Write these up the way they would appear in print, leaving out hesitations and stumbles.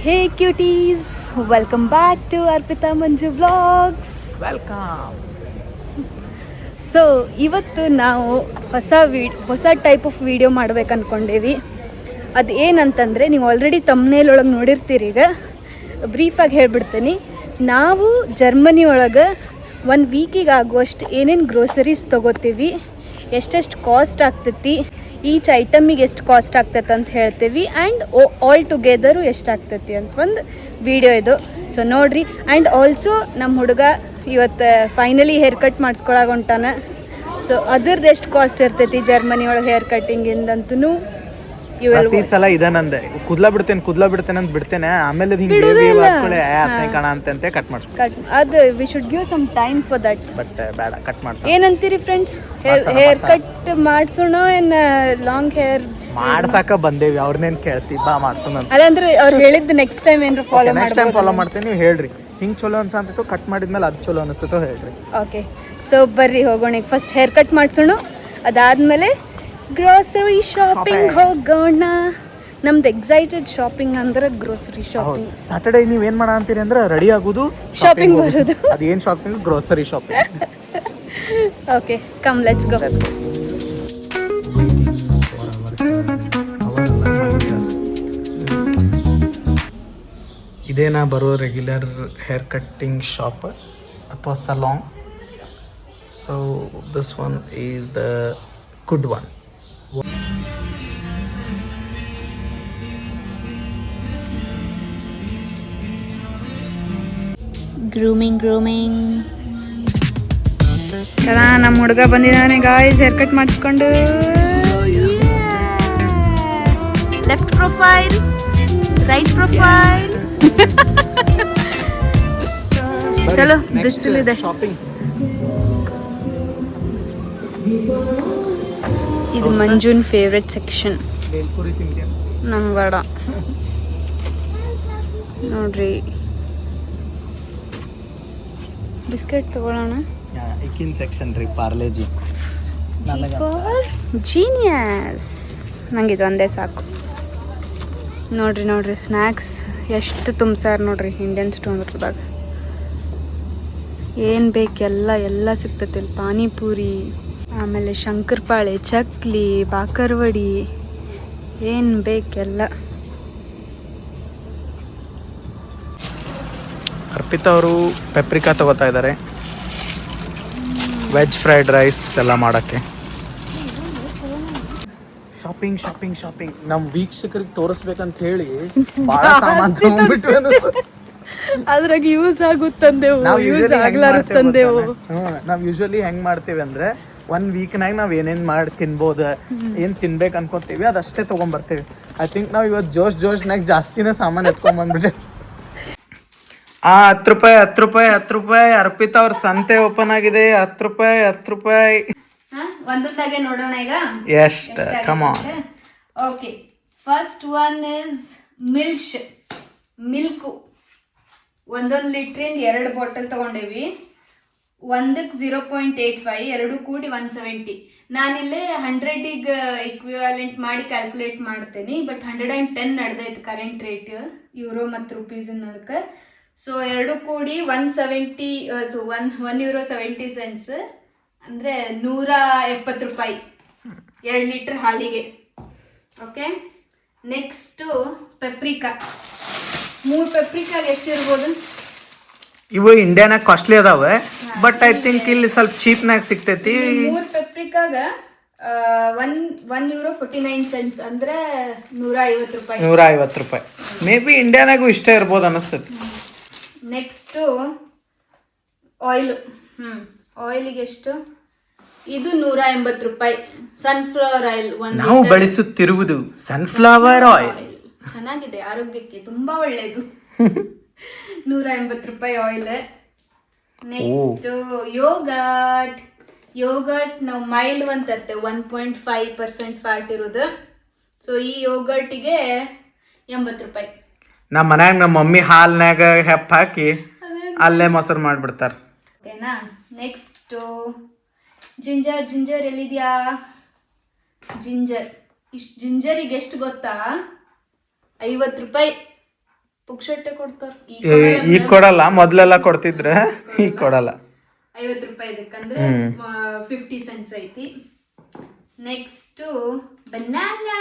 Hey cuties, welcome back to Arpita Manju vlogs. Welcome. So ಇವತ್ತು ನಾವು ಹೊಸ ಟೈಪ್ ಆಫ್ ವಿಡಿಯೋ ಮಾಡ್ಬೇಕು ಅಂದ್ಕೊಂಡೇವಿ. ಅದು ಏನಂತಂದರೆ, ನೀವು ಆಲ್ರೆಡಿ ತಮ್ನೇಲ್ ಒಳಗೆ ನೋಡಿರ್ತೀರಿ. ಈಗ ಬ್ರೀಫಾಗಿ ಹೇಳ್ಬಿಡ್ತೀನಿ. ನಾವು ಜರ್ಮನಿ ಒಳಗೆ 1 ವೀಕಿಗೆ ಆಗುವಷ್ಟು ಏನೇನು ಗ್ರೋಸರೀಸ್ ತೊಗೋತೀವಿ, ಎಷ್ಟೆಷ್ಟು ಕಾಸ್ಟ್ ಆಗ್ತೈತಿ, ಈಚ್ ಐಟಮಿಗೆ ಎಷ್ಟು ಕಾಸ್ಟ್ ಆಗ್ತೈತೆ ಅಂತ ಹೇಳ್ತೀವಿ, ಆ್ಯಂಡ್ ಆಲ್ ಟುಗೆದರು ಎಷ್ಟಾಗ್ತೈತಿ ಅಂತ ಒಂದು ವಿಡಿಯೋ ಇದು. ಸೊ ನೋಡಿರಿ. ಆ್ಯಂಡ್ ಆಲ್ಸೋ ನಮ್ಮ ಹುಡುಗ ಇವತ್ತು ಫೈನಲಿ ಹೇರ್ ಕಟ್ ಮಾಡಿಸ್ಕೊಳಗೆ ಹೊಂಟಾನ. ಸೊ ಅದ್ರದ್ದು ಎಷ್ಟು ಕಾಸ್ಟ್ ಇರ್ತೈತಿ ಜರ್ಮನಿ ಒಳಗೆ ಹೇರ್ ಕಟ್ಟಿಂಗಿಂದಂತೂ ಪ್ರತಿ ಸಲ ಇದನ್ನಂದೆ ಕುದ್ಲಾ ಬಿಡ್ತೇನೆ ಅಂತ ಬಿಡ್ತೇನೆ, ಆಮೇಲೆ ಕಣ ಅಂತ ಕಟ್ ಮಾಡಿಸ್ಬೇಕು. ಅದು we should give some time for that. But ಬೇಡ, ಕಟ್ ಮಾಡ್ಸೋಣ. ಏನಂತೀರಿ ಫ್ರೆಂಡ್ಸ್? ಹೇರ್ ಕಟ್ ಮಾಡ್ಸೋಣ ಏನು ಲಾಂಗ್ ಹೇರ್ ಮಾಡ್ಸಾಕ ಬಂದೇವಿ, ಅವ್ರನ್ನೇನು ಕೇಳ್ತಿ, ಬಾ ಮಾಡ್ಸೋಣ ಅಂತ. ಅದಂದ್ರೆ ಅವ್ರು ಹೇಳಿದ್ದು ನೆಕ್ಸ್ಟ್ ಟೈಮ್ ಏನಾರು ಫಾಲೋ ಮಾಡ್ತೀನಿ. ನೀವು ಹೇಳ್ರಿ, ಹಿಂಗೆ ಚಲೋ ಅನ್ಸಂತೈತೋ, ಕಟ್ ಮಾಡಿದ್ಮೇಲೆ ಅದು ಚಲೋ ಅನಿಸ್ತೈತೋ ಹೇಳ್ರಿ. ಓಕೆ, ಸೊ ಬರ್ರಿ ಹೋಗೋಣ. ಫಸ್ಟ್ ಹೇರ್ ಕಟ್ ಮಾಡ್ಸೋಣ, ಅದಾದಮೇಲೆ ಗ್ರೋಸರಿ ಶಾಪಿಂಗ್ ಹೋಗೋಣ. ನಮ್ದು ಎಕ್ಸೈಟೆಡ್ ಶಾಪಿಂಗ್ ಅಂದ್ರೆ ಗ್ರೋಸರಿ ಶಾಪಿಂಗ್. ಸಾಟರ್ಡೇ ನೀವೇನು ಮಾಡ ಅಂತೀರಿ ಅಂದ್ರೆ ರೆಡಿ ಆಗೋದು, ಶಾಪಿಂಗ್ ಬರೋದು. ಅದೇನು shopping? Grocery shopping. Okay, come let's go. ಇದೇನಾ ಬರೋ ರೆಗ್ಯುಲರ್ ಹೇರ್ ಕಟ್ಟಿಂಗ್ ಶಾಪ್ ಅಥವಾ salon? So this one is the good one. Grooming ನಮ್ಮ ಹುಡುಗ ಬಂದಿದ್ದಾನೆ ಗಾಯ್ಸ್, ಹೇರ್ ಕಟ್ ಮಾಡಿಸ್ಕೊಂಡು. Left profile, right profile. ಚಲೋ, ಬಿಸಿಲಿದೆ. ಶಾಪಿಂಗ್. ಇದು ಮಂಜುನ್ ಫೇವ್ರೆಟ್ ಸೆಕ್ಷನ್. ನಂಗೆ ಬೇಡ ನೋಡ್ರಿ. ಬಿಸ್ಕೆಟ್ ತಗೊಳ್ಳೋಣ. ಇಕ್ಕಿನ್ ಸೆಕ್ಷನ್ ರೀ, ಪಾರ್ಲೆಜಿ. ಜೀನಿಯಸ್. ನಂಗೆ ಇದು ಒಂದೇ ಸಾಕು. ನೋಡ್ರಿ ಸ್ನ್ಯಾಕ್ಸ್ ಎಷ್ಟು ತುಂಬ್ಸಾರ ನೋಡ್ರಿ ಇಂಡಿಯನ್ ಸ್ಟೋರ್ದಾಗ. ಏನು ಬೇಕೆಲ್ಲ ಸಿಗ್ತೈತಿ ಇಲ್ಲಿ. ಪಾನಿಪೂರಿ, ಆಮೇಲೆ ಶಂಕರಪಾಳೆ, ಚಕ್ಲಿ, ಬಾಕರ್ವಡಿ, ಏನು ಬೇಕೆಲ್ಲ. ಅರ್ಪಿತಾ ಅವರು ಪೆಪ್ರಿಕಾ ತಗೋತಾ ಇದ್ದಾರೆ ವೆಜ್ ಫ್ರೈಡ್ ರೈಸ್ ಎಲ್ಲ ಮಾಡೋಕ್ಕೆ. ಶಾಪಿಂಗ್ ನಮ್ಮ ವೀಕ್ಷಕರಿಗೆ ತೋರಿಸ್ಬೇಕಂತ ಹೇಳಿ ಭಾಳ ಸಾಮಾನು ತಗೊಂಡ್ಬಿಟ್ವಿ ಅನಿಸ್ತದೆ. ಅದ್ರಾಗ ಯೂಸ್ ಆಗುತ್ತಂದೆವು, ಯೂಸ್ ಆಗ್ಲಾರುತ್ತಂದೆವು. ನಾವು ಯೂಶ್ವಲಿ ಹೆಂಗೆ ಮಾಡ್ತೀವಿ ಅಂದರೆ 1 ವೀಕ್ನಾಗ ನಾವು ಏನೇನು ಮಾಡಿ ತಿನ್ಬೋದು, ಏನು ತಿನ್ಬೇಕು ಅನ್ಕೊತೀವಿ ಅದಷ್ಟೇ ತೊಗೊಂಬರ್ತೀವಿ. ಐ ಥಿಂಕ್ ನಾವು ಇವತ್ತು ಜೋಶ್ನಾಗ ಜಾಸ್ತಿನೇ ಸಾಮಾನು ಎತ್ಕೊಂಡ್ಬಂದ್ಬಿಟ್ಟೆ. 10 ರೂಪಾಯಿ ಅರ್ಪಿತಾ ಅವ್ರ ಸಂತೆ ಓಪನ್ ಆಗಿದೆ. 10 ರೂಪಾಯಿ. ಒಂದೊಂದಾಗೆ ನೋಡೋಣ ಈಗ ಎಷ್ಟು. Come on. Okay, first one is milk. 1 ಲೀಟ್ರಿಂದ 2 ಬಾಟಲ್ ತಗೊಂಡೇವಿ. ಒಂದಕ್ಕೆ 0.85, 2 ಕೂಡಿ 170. ನಾನಿಲ್ಲೇ 100ಗೆ ಇಕ್ವಿವಾಲೆಂಟ್ ಮಾಡಿ ಕ್ಯಾಲ್ಕುಲೇಟ್ ಮಾಡ್ತೇನೆ. ಬಟ್ 110 ನಡೆದೈತೆ ಕರೆಂಟ್ ರೇಟ್, ಯೂರೋ ಮತ್ತು ರುಪೀಸ್ ನಡ್ಕ. ಸೊ 2 ಕೂಡಿ 170, €1.70 ಅಂದರೆ 170 ರೂಪಾಯಿ 2 ಲೀಟ್ರ್ ಹಾಲಿಗೆ. ಓಕೆ, ನೆಕ್ಸ್ಟು ಪೆಪ್ರಿಕಾ. 3 ಪೆಪ್ರಿಕಾಗೆ ಎಷ್ಟಿರ್ಬೋದು? ಇವು ಇಂಡಿಯಾನಾಗ ಕಾಸ್ಟ್ಲಿ ಅದಾವೆ, ಬಟ್ ಐ ಥಿಂಕ್ ಇಲ್ಲಿ ಸ್ವಲ್ಪ ಚೀಪ್ನಾಗ ಸಿಗ್ತೈತಿ. 3 ಪೆಪ್ರಿಕಾಗ €1.49 ಅಂದರೆ 150 ರೂಪಾಯಿ. 150 ರೂಪಾಯಿ. ಮೇ ಬಿ ಇಂಡಿಯಾನಾಗೂ ಇಷ್ಟೇ ಇರ್ಬೋದು ಅನಿಸ್ತೈತಿ. ನೆಕ್ಸ್ಟು ಆಯಿಲಿಗೆ ಎಷ್ಟು? ಇದು 180 ರೂಪಾಯಿ. Sunflower oil. ನಾವು ಬಳಸುತ್ತಿರುವುದು ಸನ್ಫ್ಲವರ್ ಆಯಿಲ್. ಚೆನ್ನಾಗಿದೆ, ಆರೋಗ್ಯಕ್ಕೆ ತುಂಬಾ ಒಳ್ಳೆಯದು. 180 ರೂಪಾಯಿ ಆಯಿಲ್. ನೆಕ್ಸ್ಟ್ ಯೋಗರ್ಟ್ ನಾವು ಮೈಲ್ಡ್ ಒಂದು ತರ್ತೇವೆ, 1.5% ಫ್ಯಾಟ್ ಇರೋದು. ಸೊ ಈ ಯೋಗರ್ಟಿಗೆ 80 ರೂಪಾಯಿ. ನಮ್ಮ ಮನ್ಯಾಗ ನಮ್ಮ ಮಮ್ಮಿ ಹಾಲ್ನಾಗ ಹೆಪ್ಪ ಹಾಕಿ ಅಲ್ಲೇ ಮೊಸರು ಮಾಡಿಬಿಡ್ತಾರೆ. ಓಕೆನಾ. Next ginger ಎಲ್ಲಿದೆಯಾ? ಜಿಂಜರಿಗೆ ಎಷ್ಟು ಗೊತ್ತಾ? 50 ರೂಪಾಯಿ. ಪುಕ್ಷಟ್ಟೆ ಕೊಡ್ತಾರ ಈಗ ಕೊಡಲ್ಲ, ಮೊದ್ಲೆಲ್ಲ ಕೊಡ್ತಿದ್ರ, ಈಗ ಕೊಡಲ್ಲ. 50 ರೂಪಾಯಿ ಇದಕ್ಕಂದ್ರೆ 50 ಸೆಂಟ್ಸ್ ಐತಿ. ನೆಕ್ಸ್ಟ್ ಬನಾನಾ,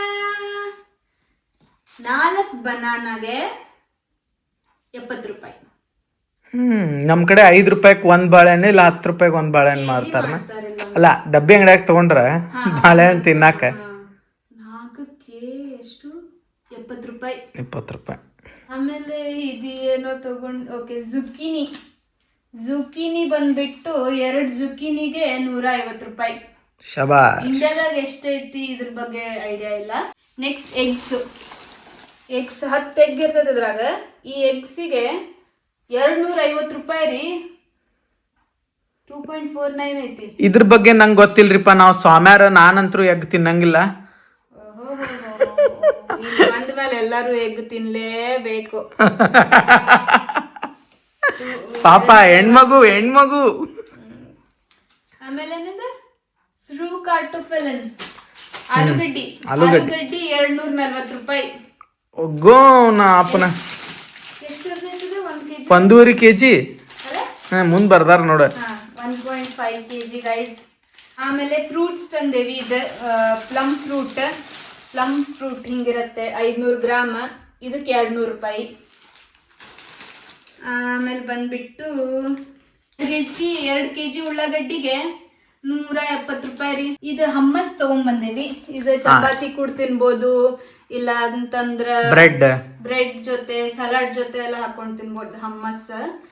4 ಬನಾನಾಗೆ 70 ರೂಪಾಯಿ. ನಮ್ ಕಡೆ 5 ರೂಪಾಯಿಗೆ ಒಂದ್ ಬಾಳೆಹಣ್ಣು ಇಲ್ಲ 10 ರೂಪಾಯಿಗೆ ಒಂದ್ ಬಾಳೆಹಣ್ಣು ಮಾಡ್ತಾರ. ಅಲ್ಲ, ಡಬ್ಬಿ ಅಂಗಡಿಯಾಗ ತಗೊಂಡ್ರ ಬಾಳೆಹಣ್ಣು ತಿನ್ನಾಕ 4ಕ್ಕೆ ಎಷ್ಟು 70 ರೂಪಾಯಿ. 20 ರೂಪಾಯಿ. ಆಮೇಲೆ ಇದು ಏನೋ ತಗೊಂಡ್ ಓಕೆ ಜುಕೀನಿ ಬಂದ್ಬಿಟ್ಟು 2 ಜುಕೀನಿಗೆ 150 ರೂಪಾಯಿ. ಶಬಾಷ್. ಇಂಡಿಯಾದಾಗ ಎಷ್ಟೈತಿ ಇದ್ರ ಬಗ್ಗೆ ಐಡಿಯಾ ಇಲ್ಲ. ನೆಕ್ಸ್ಟ್ ಎಗ್ಸ್ 10 ಎಗ್ ಇರ್ತದೆ ಇದ್ರಾಗ. ಈ ಎಗ್ಸಿಗೆ 250 ರೂಪಾಯಿ ರೀ. 2.49 ಐತಿ. ಇದ್ರ ಬಗ್ಗೆ ನಂಗೆ ಗೊತ್ತಿಲ್ರಿಪ್ಪ, ನಾವು ಸ್ವಾಮ್ಯಾರ, ನಾನಂತರೂ ಎಗ್ ತಿನ್ನಂಗಿಲ್ಲ. ಅಂದ್ಮೇಲೆ ಎಲ್ಲಾರು ಎಗ್ ತಿನ್ಲೇಬೇಕು. ಪಾಪ ಹೆಣ್ಮಗು. ಆಮೇಲೆ ಫ್ರೂ ಕಾರ್ಟೋಫೆಲನ್ ಆಲೂಗಡ್ಡಿ 240 ರೂಪಾಯಿ. ಒಗ್ಗೋ ನಾ ಅಪ್ಪನ ಎಷ್ಟು ಇರ್ತೈತದ 1 kg? 1.5 kg. ಮುಂದ್ ಬರ್ದಾರ ನೋಡ. 1.5 kg ಗೈಸ್. ಆಮೇಲೆ ಫ್ರೂಟ್ಸ್ ತಂದೇವಿ. ಇದು ಪ್ಲಮ್ ಫ್ರೂಟ್ ಹಿಂಗಿರತ್ತೆ 500 ಗ್ರಾಮ್. ಇದಕ್ಕೆ 200 ರೂಪಾಯಿ. ಆಮೇಲೆ ಬಂದ್ಬಿಟ್ಟು 2 kg ಉಳ್ಳಾಗಡ್ಡಿಗೆ 170 ರೂಪಾಯಿ ರೀ. ಇದು ಹಮ್ಮಸ್ ತಗೊಂಡ್ಬಂದೇವಿ. ಇದು ಚಪಾತಿ ಕೂಡ ತಿನ್ಬೋದು, ಇಲ್ಲ ಅಂತಂದ್ರ ಬ್ರೆಡ್ ಜೊತೆ ಸಲಾಡ್ ಜೊತೆ ಎಲ್ಲ ಹಾಕೊಂಡ್ ತಿನ್ಬೋದು. ಹಮ್ಮಸ್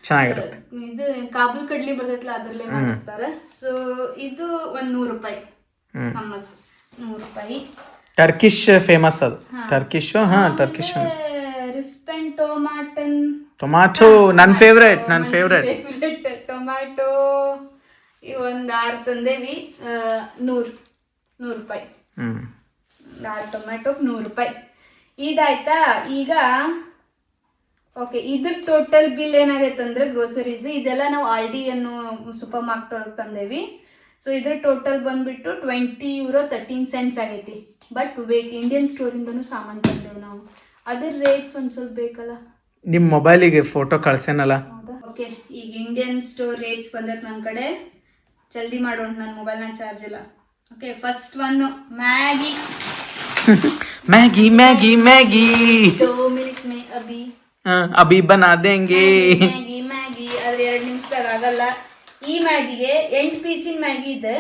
ಚೆನ್ನಾಗಿರುತ್ತೆ. ಇದು ಕಾಬೂಲ್ ಕಡ್ಲಿ ಬರ್ತೈತಲ್ಲ ಅದ್ರಲ್ಲೇ ಮಾಡಿರ್ತಾರ. ಸೊ ಇದು 100 ರೂಪಾಯಿ. ಹಮ್ಮಸ್ 100 ರೂಪಾಯಿ. ಟರ್ಕಿಶ್ ಫೇಮಸ್ ಅದು. ಟರ್ಕಿಶ್ ರಿಸ್ಪೆನ್ ಟೊಮ್ಯಾಟೊ ನನ್ನ ಫೇವ್ರೇಟ್. ಟೊಮ್ಯಾಟೊ ಒಂದು 6 ತಂದೇವಿ. 100 ರೂಪಾಯಿ. 6 ಟೊಮ್ಯಾಟೊ 100 ರೂಪಾಯಿ. ಇದಾಯ್ತಾ. ಈಗ ಓಕೆ, ಇದ್ರ ಟೋಟಲ್ ಬಿಲ್ ಏನಾಗೈತೆ ಅಂದ್ರೆ ಗ್ರೋಸರೀಸ್ ಇದೆಲ್ಲ ನಾವು ಆಲ್ಡಿ ಅನ್ನೋ ಸೂಪರ್ ಮಾರ್ಕೆಟ್ ಒಳಗೆ ತಂದೇವಿ. ಸೊ ಇದ್ರ ಟೋಟಲ್ ಬಂದ್ಬಿಟ್ಟು €20.13 ಆಗೈತಿ. ಬಟ್ ವೇಟ್ ಇಂಡಿಯನ್ ಸ್ಟೋರಿಂದನೂ ಸಾಮಾನು ತಂದೇವು ನಾವು. ಅದ್ರ ರೇಟ್ಸ್ ಒಂದು ಸ್ವಲ್ಪ ಬೇಕಲ್ಲ. ನಿಮ್ಮ ಮೊಬೈಲಿಗೆ ಫೋಟೋ ಕಳ್ಸೇನಲ್ಲ. ಓಕೆ, ಈಗ ಇಂಡಿಯನ್ ಸ್ಟೋರ್ ರೇಟ್ಸ್ ಬಂದೈತೆ ನನ್ನ ಕಡೆ. ಜಲ್ದಿ ಮಾಡೋಣ, ನನ್ನ ಮೊಬೈಲ್ನಾಗ ಚಾರ್ಜ್ ಇಲ್ಲ. Okay, first one Maggi. 2 minute ಮೇ ಅಭಿ ಬನಾ ದೇಂಗೆ. ಮ್ಯಾಗಿ ಆದ್ರೆ 2 ನಿಮಿಷದಾಗ ಆಗಲ್ಲ. ಈ ಮ್ಯಾಗಿಗೆ 8 ಪೀಸಿನ ಮ್ಯಾಗಿ ಇದೆ.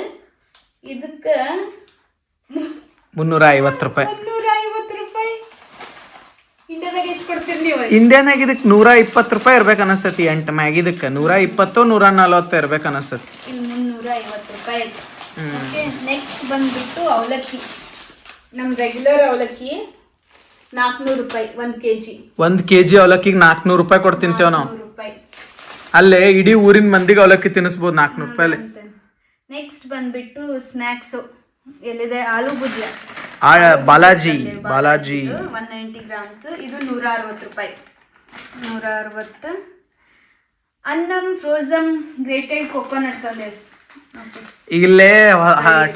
ಇದಕ್ಕೆ 350 ರೂಪಾಯಿ. 350 ರೂಪಾಯಿ. ಇಂಡಿಯಾದಾಗ ಎಷ್ಟು ಕೊಡ್ತೀರಿ ನೀವು? ಇಂಡಿಯಾನಾಗ ಇದಕ್ಕೆ 120 ರೂಪಾಯಿ ಇರ್ಬೇಕು ಅನಸ್ತತಿ. 8 ಮ್ಯಾಗಿ ಇದಕ್ಕೆ 120 140 ಇರ್ಬೇಕು ಅನಸ್ತತಿ. ಇಲ್ಲಿ 350 ರೂಪಾಯಿ ಐತಿ. ಓಕೆ, ನೆಕ್ಸ್ಟ್ ಬಂದ್ಬಿಟ್ಟು ಅವಲಕ್ಕಿ. ನಮ್ಮ ರೆಗ್ಯುಲರ್ ಅವಲಕ್ಕಿ 400 ರೂಪಾಯಿ 1 kg. 1 kg ಅವಲಕ್ಕಿಗೆ 400 ರೂಪಾಯಿ ಕೊಟ್ಟು ತಿಂತೇವ್ ನಾವು. ಅಲ್ಲೇ ಇಡೀ ಊರಿನ ಮಂದಿಗೆ ಅವಲಕ್ಕಿ ತಿನ್ನಿಸ್ಬೋದು 400 ರೂಪಾಯಿ. ನೆಕ್ಸ್ಟ್ ಬಂದ್ಬಿಟ್ಟು ಸ್ನ್ಯಾಕ್ಸ್ ಎಲ್ಲಿದೆ? ಆಲೂ ಭುಜಿಯಾ ಬಾಲಾಜಿ 190 ಗ್ರಾಮ್ಸ್. ಇದು 160 ರೂಪಾಯಿ. 160. ಅನ್ನಂ ಫ್ರೋಸನ್ ಗ್ರೇಟೆಡ್ ಕೊಕೊನಟ್ ತಂದೆ. ಇಲ್ಲೇ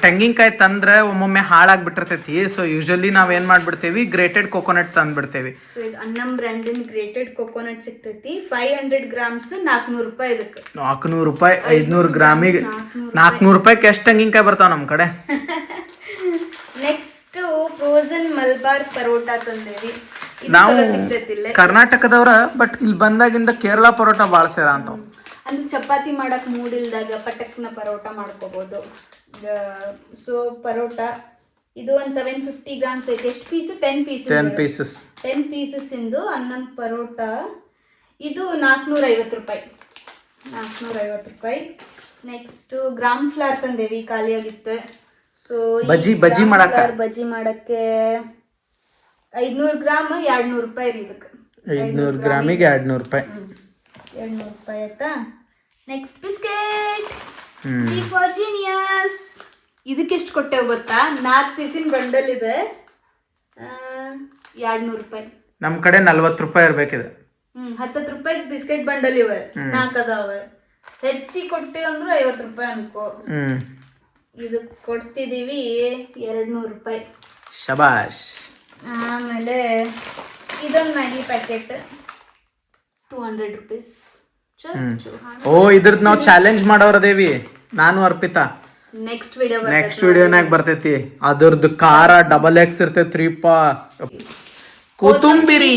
ತೆಂಗಿನಕಾಯಿ ತಂದ್ರೆ ಒಮ್ಮೊಮ್ಮೆ ಹಾಳಾಗ್ಬಿಟ್ಟಿರ್ತೈತಿ. ಸೊ ಯೂಶಲಿ ನಾವೇನ್ ಮಾಡ್ಬಿಡ್ತೇವಿ, ಗ್ರೇಟೆಡ್ ಕೊಕೊನಟ್ ತಂದ್ಬಿಡ್ತೇವಿ. ಸೊ ಇದು ಅನ್ನಂ ಬ್ರ್ಯಾಂಡಿನ ಗ್ರೇಟೆಡ್ ಕೊಕೊನಟ್ ಸಿಗ್ತೈತಿ. 500 ಗ್ರಾಮ್ಸ್ 400 ರೂಪಾಯಿ. ಇದಕ್ಕೆ 400 ರೂಪಾಯಿ. 500 ಗ್ರಾಮಿಗೆ 400 ರೂಪಾಯಿಗೆ ಎಷ್ಟು ತೆಂಗಿನಕಾಯಿ ಬರ್ತಾವ ನಮ್ ಕಡೆ. ನೆಕ್ಸ್ಟ್ ಫ್ರೋಸನ್ ಮಲ್ಬಾರ್ ಪರೋಟ ತಂದೇವಿ. ನಾವು ಕರ್ನಾಟಕದವ್ರ, ಬಟ್ ಇಲ್ಲಿ ಬಂದಾಗಿಂದ ಕೇರಳ ಪರೋಟ ಬಾಳ ಸೇರ ಅಂತಾವ. ಅಂದ್ರೆ ಚಪಾತಿ ಮಾಡಕ್ ಮೂಡಿಲ್ದಾಗ ಪಟಕ್ನ ಪರೋಟ ಮಾಡ್ಕೋಬಹುದು. ಸೊ ಪರೋಟ ಇದು ಒಂದು 750 ಗ್ರಾಮ್ಸ್ ಐತೆ. ಎಷ್ಟು ಪೀಸ್? 10 ಪೀಸಸ್ ಇಂದು ಅನ್ನಂ ಪರೋಟ. ಇದು 450 ರೂಪಾಯಿ. 450 ರೂಪಾಯಿ. ನೆಕ್ಸ್ಟ್ ಗ್ರಾಮ್ ಫ್ಲವರ್ ತಂದೇವಿ, ಖಾಲಿಯಾಗಿತ್ತು. ಸೊ ಬಜ್ಜಿ ಮಾಡಕ್ಕೆ 500 ಗ್ರಾಮ್ 200 ರೂಪಾಯಿ ರೀ. ಇದಕ್ಕೆ 500 ಗ್ರಾಮಿಗೆ 200 ರೂಪಾಯಿ. 200 ರೂಪಾಯಿ ಆಯ್ತಾ. Next biscuit for genius. ಇದಕ್ಕೆ ಎಷ್ಟು ಕೊಟ್ಟೆವು ಗೊತ್ತಾ? 4 ಪೀಸಿನ ಬಂಡಲ್ ಇದೆ, 200 ರೂಪಾಯಿ. ನಮ್ ಕಡೆ 40 ರೂಪಾಯಿ ಇರ್ಬೇಕಿದೆ. 10 ರೂಪಾಯಿ ಬಿಸ್ಕೆಟ್ ಬಂಡಲ್ ಇವೆ, 4 ಅದಾವೆ. ಹೆಚ್ಚಿಗೆ ಕೊಟ್ಟಿವಿ ಅಂದ್ರೆ 50 ರೂಪಾಯಿ ಅನ್ಕೋ. ಇದಕ್ಕೆ ಕೊಡ್ತಿದೀವಿ 200 ರೂಪಾಯಿ. ಶಬಾಷ್. ಆಮೇಲೆ ಇದೊಂದು ಮ್ಯಾಗಿ ಪ್ಯಾಕೆಟ್ 200 rupees. Just 200. ಓ ಇದ್ರದ್ದು ನಾವು ಚಾಲೆಂಜ್ ಮಾಡೋರದೇವಿ ನಾನು ಅರ್ಪಿತಾ. ನೆಕ್ಸ್ಟ್ ವಿಡಿಯೋ ನೆಕ್ಸ್ಟ್ ವಿಡಿಯೋನಾಗ ಬರ್ತೈತಿ. ಅದ್ರದ್ದು ಖಾರ $XX ಇರ್ತೈತ್ರಿಪ್ಪ. ಕೊತ್ತಂಬರಿ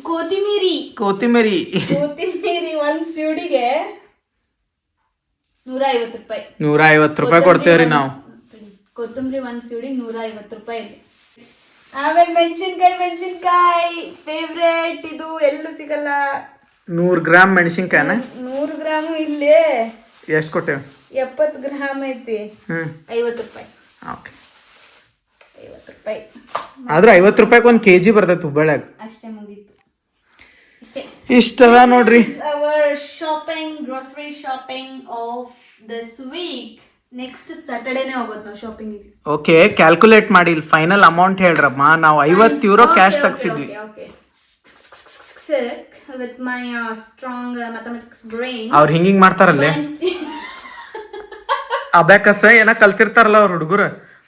ಕೊತ್ತಿಮೀರಿ ಕೊತ್ತಿಮೀರಿ ಒಂದ್ ಸಿಡಿಗೆ 150 ರೂಪಾಯಿ. 150 ರೂಪಾಯಿ ಕೊಡ್ತೇವ್ರಿ ನಾವು. ಕೊತ್ತಂಬರಿ ಒಂದ್ ಸಿಡಿ 150 ರೂಪಾಯಿ. ಆಮೇಲೆ ಮೆಣಸಿನ್ಕಾಯಿ ಫೇವ್ರೇಟ್. ಇದು ಎಲ್ಲೂ ಸಿಗಲ್ಲ. 100 ಗ್ರಾಮ್ ಮೆಣಸಿನ್ಕಾಯನ 100 ಗ್ರಾಮು ಇಲ್ಲೇ ಎಷ್ಟು ಕೊಟ್ಟೇವಿ? 70 ಗ್ರಾಮ್ ಐತಿ. 50 ರೂಪಾಯಿ. ಓಕೆ 50 ರೂಪಾಯಿ. ಆದ್ರೆ 50 ರೂಪಾಯಿಗೆ ಒಂದು ಕೆಜಿ ಬರ್ತೈತಿ ಹುಬ್ಬಳ್ಳಿಯಾಗ. ಅಷ್ಟೇ ಮುಗೀತು. ಇಷ್ಟೇ ಇಷ್ಟದ ನೋಡ್ರಿ our shopping, grocery shopping of this week. Next ಸ್ಯಾಟರ್ಡೇನೇ ಹೋಗೋದು ನಾವು ಶಾಪಿಂಗ್. ಓಕೆ ಕ್ಯಾಲ್ಕುಲೇಟ್ ಮಾಡಿ ಫೈನಲ್ ಅಮೌಂಟ್ ಹೇಳ್ರಮ್ಮ. ನಾವು €50 ಕ್ಯಾಶ್ ತಗ್ಸಿದ್ವಿ. With my strong mathematics brain. ಅವ್ರು ಹಿಂಗಿಂಗ್ ಮಾಡ್ತಾರಲ್ಲೇ ಅಬ್ಯಾಕಸ್ ಏನ ಕಲ್ತಿರ್ತಾರಲ್ಲ ಅವ್ರ ಹುಡುಗರು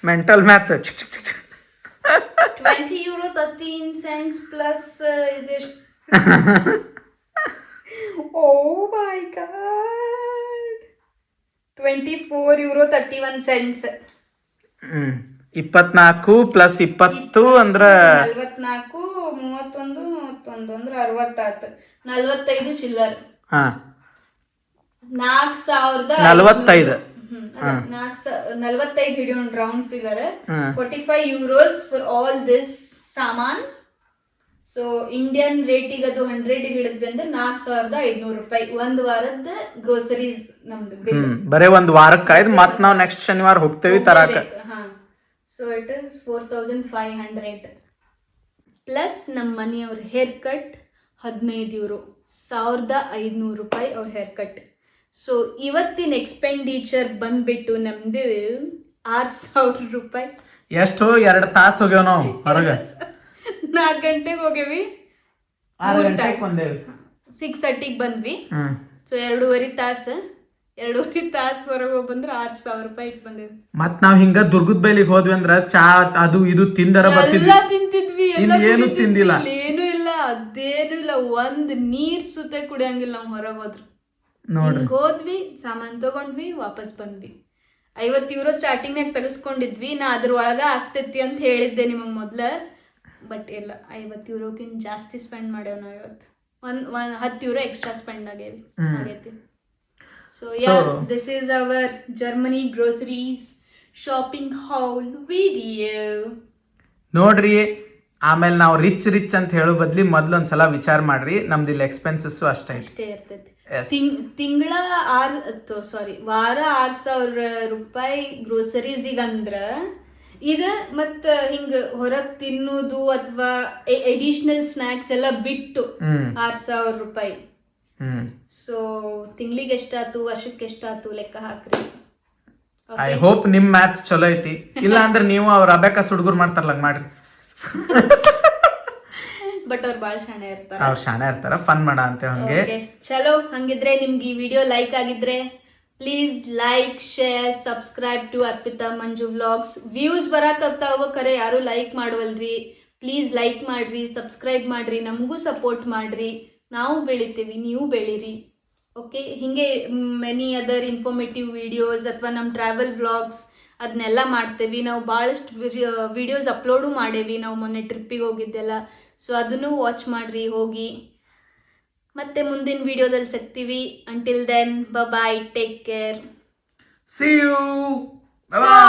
ಮೆಂಟಲ್ ಮ್ಯಾಥ್. €20 13 ಪ್ಲಸ್ ಇದಿಷ್ಟು. ಓ ಮೈ ಗಾಡ್, €24 31. 24 ಪ್ಲಸ್ 20 ಅಂದ್ರ 44 31 31 ಅಂದ್ರೆ 60 ಆತು. 45 ಚಿಲ್ಲರ್. ಹಾ 4,045. 45 ಹಿಡಿಯೋಣ round figure. €45 for all this ಸಾಮಾನ್. ಸೊ ಇಂಡಿಯನ್ ರೇಟಿಗೆ ಅದು 100 ಹಿಡಿದ್ವಿ ಅಂದ್ರೆ 4,500 ರೂಪಾಯಿ. ಒಂದ್ ವಾರದ ಗ್ರೋಸರೀಸ್ ನಮ್ದು ಬಿಲ್. ಬರೇ ಒಂದ್ ವಾರಕ್ಕಾಯ್ದು ಮತ್ ನಾವ್ ನೆಕ್ಸ್ಟ್ ಶನಿವಾರ ಹೋಗ್ತೇವಿ ತರಾಕ. ಸೊ ಇಟ್ ಇಸ್ 4,500 ಪ್ಲಸ್ ನಮ್ಮ ಮನೆಯವ್ರ ಹೇರ್ ಕಟ್ €15. €1,500 ರೂಪಾಯಿ ಅವ್ರ ಹೇರ್ ಕಟ್. ಸೊ ಇವತ್ತಿನ ಎಕ್ಸ್ಪೆಂಡಿಚರ್ ಬಂದ್ಬಿಟ್ಟು ನಮ್ದು €6,000 ರೂಪಾಯಿ. ಎಷ್ಟು 2 ತಾಸು ಹೋಗ್ಯಾವ ನಾವು ಹೊರಗ. 4 ಗಂಟೆಗೆ ಹೋಗ್ಯವಿ. 6 ಗಂಟೆಗೆ ಬಂದೇವಿ. 6:30 ಬಂದ್ವಿ. ಸೊ 2.5 ತಾಸು ಹೊರಗೆ ಹೋಗಿ ಬಂದ್ರೆ €6,000 ರೂಪಾಯಿ ಇಟ್ಟು ಬಂದೇವಿ. ಮತ್ ನಾವ್ ಹಿಂಗ ದುರ್ಗದ ಬೈಲಿಗೆ ಹೋದ್ವಿ ಅಂದ್ರ ಚಾ ಅದು ಇದು ತಿಂದರ ಬರ್ತಿದ್ವಿ. ಎಲ್ಲ ತಿಂತಿದ್ವಿ. ಏನು ತಿಂದಿಲ್ಲ. ಏನು ಇಲ್ಲ, ಅದೇನು ಇಲ್ಲ. ಒಂದ್ ನೀರ್ ಸುತ್ತ ಕುಡಿಯಂಗಿಲ್ಲ ನಾವು ಹೊರಗೆ ಹೋದ್ರು. ನೋಡ್ರಿ ಹೋದ್ವಿ, ಸಾಮಾನ್ ತಗೊಂಡ್ವಿ, ವಾಪಸ್ ಬಂದ್ವಿ. €50 ಸ್ಟಾರ್ಟಿಂಗ್ನಾಗ ತೆಗೆಸ್ಕೊಂಡಿದ್ವಿ. ನಾ ಅದ್ರ ಒಳಗ ಆಗ್ತೈತಿ ಅಂತ ಹೇಳಿದ್ದೆ ನಿಮಗ್ ಮೊದ್ಲ. ಬಟ್ ಇಲ್ಲ, €50 ಜಾಸ್ತಿ ಸ್ಪೆಂಡ್ ಮಾಡ್ಯಾವ ನಾವು ಇವತ್ತು. $10 ಎಕ್ಸ್ಟ್ರಾ ಸ್ಪೆಂಡ್ ಆಗೈತಿ. So yeah, this is our Germany groceries shopping haul video. ನೋಡ್ರಿ, ಆಮೇಲೆ ನಾವು ರಿಚ್ ಅಂತ ಹೇಳೋ ಬದ್ಲಿ ಮೊದ್ಲೊಂದ್ಸಲ ವಿಚಾರ ಮಾಡ್ರಿ. ನಮ್ದು ಇಲ್ಲಿ ಎಕ್ಸ್ಪೆನ್ಸಸ್ ಅಷ್ಟೇ ಇರ್ತೈತಿ. ತಿಂಗಳ ವಾರ €6,000 ರೂಪಾಯಿ ಗ್ರೋಸರೀಸಿಗೆ ಅಂದ್ರ ಈಗ ಮತ್ತ ಹಿಂಗ ಹೊರಗ್ ತಿನ್ನೋದು ಅಥವಾ ಎಡಿಷನಲ್ ಸ್ನಾಕ್ಸ್ ಎಲ್ಲ ಬಿಟ್ಟು €6,000 ರೂಪಾಯಿ. ಸೊ ತಿಂಗಳಿಗೆ ಎಷ್ಟಾತು, ವರ್ಷಕ್ಕೆ ಎಷ್ಟಾತು ಲೆಕ್ಕ ಹಾಕ್ರಿ. ಐ ಹೋಪ್ ನಿಮ್ ಮ್ಯಾಥ್ಸ್ ಚಲೋ ಐತಿ. ಇಲ್ಲ ಅಂದ್ರೆ ನೀವು ಅವ್ರ ಅಬ್ಯಾಕಸ್ ಹುಡುಗರು ಮಾಡ್ತಾರಲ್ಲ ಮಾಡ್ರಿ. ಬಟ್ ಅವ್ರು ಬಾಳ ಶಾಣೆ ಇರ್ತಾರ. ಫನ್ ಮಾಡ ಅಂತ ಹಂಗೆ. ಚಲೋ, ಹಂಗಿದ್ರೆ ನಿಮ್ಗೆ ಈ ವಿಡಿಯೋ ಲೈಕ್ ಆಗಿದ್ರೆ please like, share, subscribe to Arpita Manju vlogs. Views ಬರಾಕತ್ತಾವ ಖರೆ ಯಾರು ಲೈಕ್ ಮಾಡುವಲ್ರಿ. ಪ್ಲೀಸ್ ಲೈಕ್ ಮಾಡ್ರಿ, ಸಬ್ಸ್ಕ್ರೈಬ್ ಮಾಡ್ರಿ, ನಮಗೂ ಸಪೋರ್ಟ್ ಮಾಡ್ರಿ. ನಾವು ಬೆಳಿತೀವಿ, ನೀವು ಬೆಳೀರಿ. ಓಕೆ, ಹಿಂಗೆ ಮೆನಿ ಅದರ್ ಇನ್ಫಾರ್ಮೇಟಿವ್ ವಿಡಿಯೋಸ್ ಅಥವಾ ನಮ್ಮ ಟ್ರಾವೆಲ್ ವ್ಲಾಗ್ಸ್ ಅದನ್ನೆಲ್ಲ ಮಾಡ್ತೇವೆ. ನಾವು ಭಾಳಷ್ಟು ವಿಡಿಯೋಸ್ ಅಪ್ಲೋಡು ಮಾಡೇವಿ. ನಾವು ಮೊನ್ನೆ ಟ್ರಿಪ್ಪಿಗೆ ಹೋಗಿದ್ದೆಲ್ಲ. ಸೊ ಅದನ್ನು ವಾಚ್ ಮಾಡ್ರಿ ಹೋಗಿ. ಮತ್ತೆ ಮುಂದಿನ ವಿಡಿಯೋದಲ್ಲಿ ಸಿಗ್ತೀವಿ. Until then bye, take care, See you. Bye.